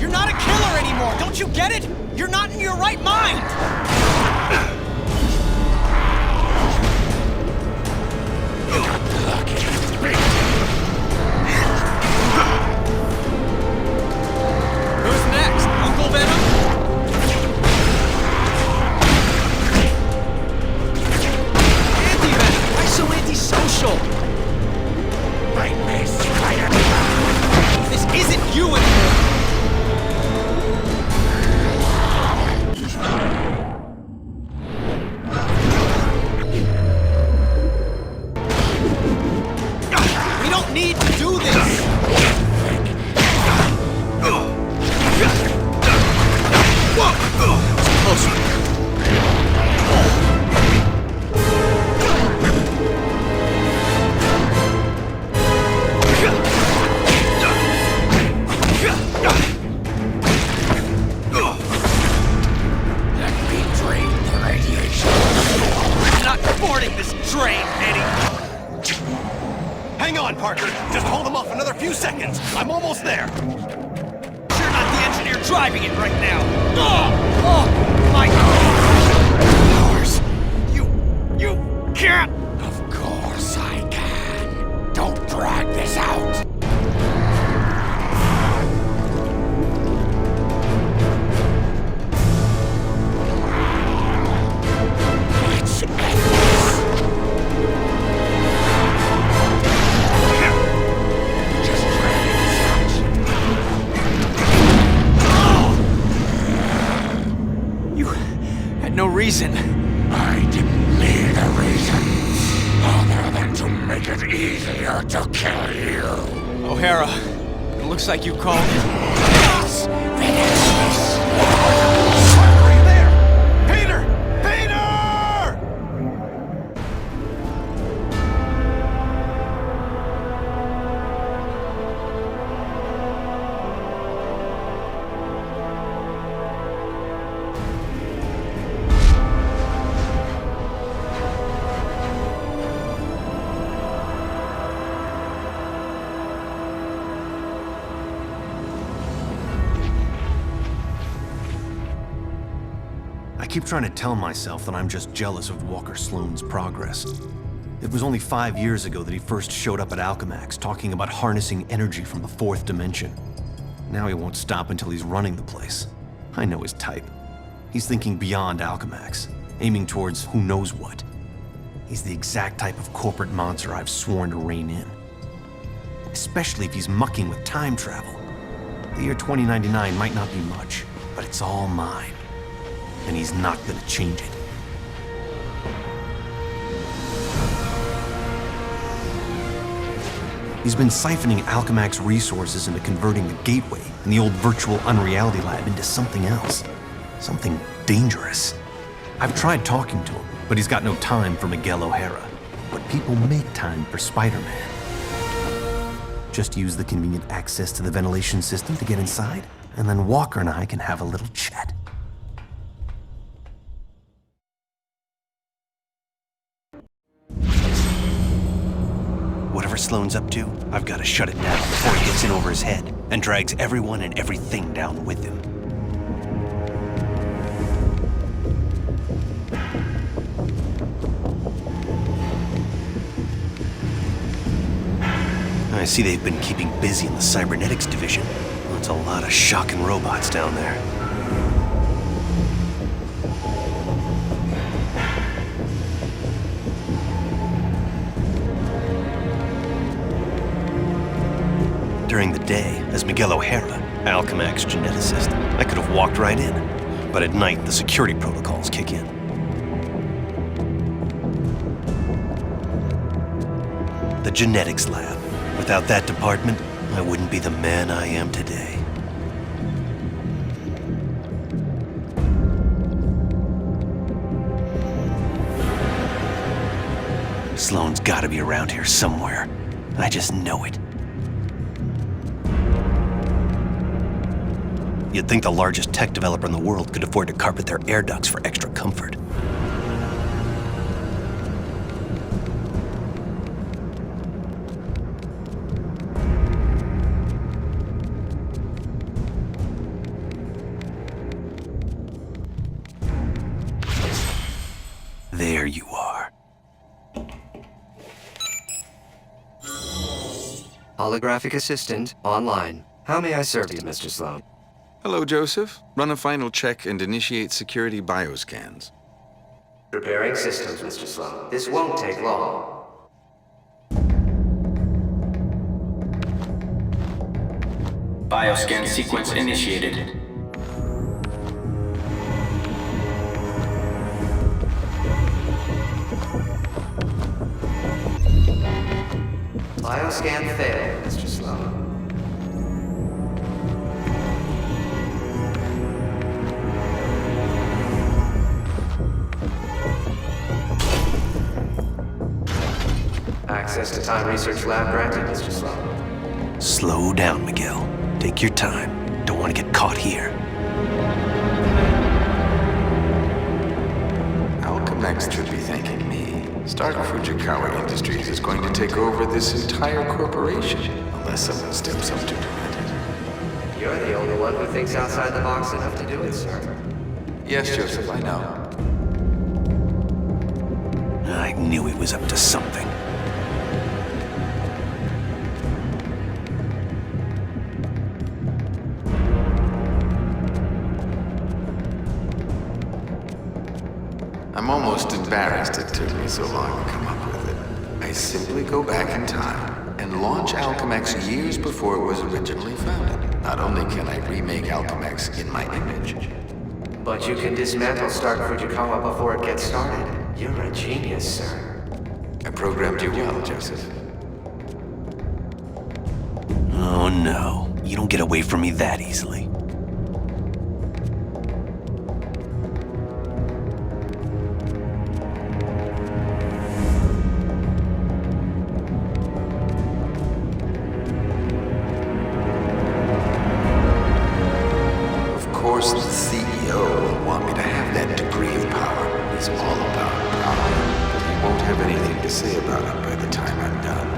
You're not a killer anymore, don't you get it? You're not in your right mind! Who's next? Uncle Venom? Anti-Venom! Why so antisocial? Fight me, Spider-Man! This isn't you anymore! We don't need to do this! Close. Let me drain the radiation. I'm not boarding this train, Eddie! Hang on, Parker. Just hold him off another few seconds. I'm almost there. You're not the engineer driving it right now! Oh my... Yours. You can't! Of course I can. Don't drag this out. It's endless. Just drag this out. You had no reason. I didn't need a reason other than to make it easier to kill you. O'Hara, it looks like you called it. Let's finish this. Parker, are you there? Peter! Peter! I keep trying to tell myself that I'm just jealous of Walker Sloan's progress. It was only 5 years ago that he first showed up at Alchemax, talking about harnessing energy from the fourth dimension. Now he won't stop until he's running the place. I know his type. He's thinking beyond Alchemax, aiming towards who knows what. He's the exact type of corporate monster I've sworn to rein in. Especially if he's mucking with time travel. The year 2099 might not be much, but it's all mine. And he's not gonna change it. He's been siphoning Alchemax resources into converting the Gateway and the old virtual Unreality Lab into something else. Something dangerous. I've tried talking to him, but he's got no time for Miguel O'Hara. But people make time for Spider-Man. Just use the convenient access to the ventilation system to get inside, and then Walker and I can have a little chat. Whatever Sloan's up to, I've got to shut it down before he gets in over his head and drags everyone and everything down with him. I see they've been keeping busy in the cybernetics division. That's a lot of shocking robots down there. During the day, as Miguel O'Hara, Alchemax geneticist, I could have walked right in. But at night, the security protocols kick in. The genetics lab. Without that department, I wouldn't be the man I am today. Sloan's gotta be around here somewhere. I just know it. You'd think the largest tech developer in the world could afford to carpet their air ducts for extra comfort. Holographic assistant online. How may I serve you, Mr. Sloan? Hello, Joseph. Run a final check and initiate security bioscans. Preparing systems, Mr. Sloan. This won't take long. Bioscan sequence initiated. Bioscan failed, Mr. Sloan. Access to Time Research Lab granted, Mr. Sloan. Slow down, Miguel. Take your time. Don't want to get caught here. Alchemex should be thanking me. Stark Fujikawa Industries is going to take over this entire corporation, unless someone steps up to do it. You're the only one who thinks outside the box enough to do it, sir. Yes, Joseph, I know. I knew he was up to something. I'm almost embarrassed it took me so long to come up with it. I simply go back in time and launch Alchemex years before it was originally founded. Not only can I remake Alchemex in my image, But you can dismantle Stark Fujikawa before it gets started. You're a genius, sir. I programmed you well, Joseph. Oh no, you don't get away from me that easily. Of course, the CEO will want me to have that degree of power. He's all about power, but he won't have anything to say about it by the time I'm done.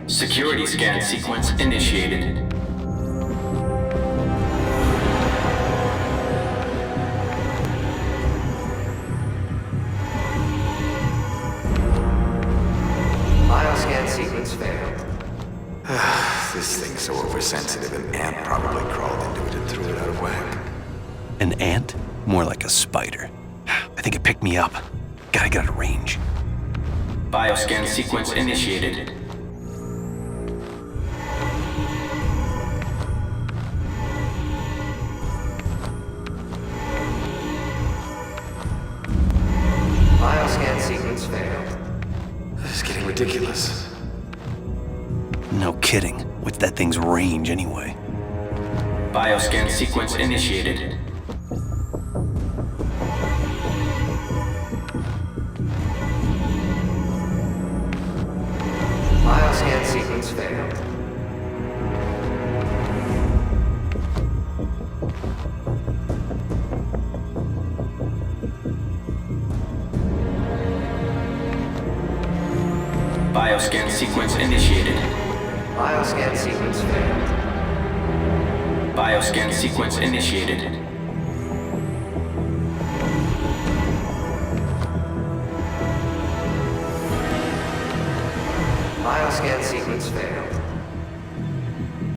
Security scan sequence initiated. Bioscan sequence failed. This thing's so oversensitive, an ant probably crawled into it and threw it out of whack. An ant? More like a spider. I think it picked me up. Gotta get out of range. Bioscan sequence initiated. Bioscan sequence failed. This is getting ridiculous. No kidding. What's that thing's range anyway? Bioscan sequence initiated. Bioscan sequence failed. Bioscan sequence initiated. Bioscan sequence failed. Bioscan sequence initiated. Bioscan sequence failed.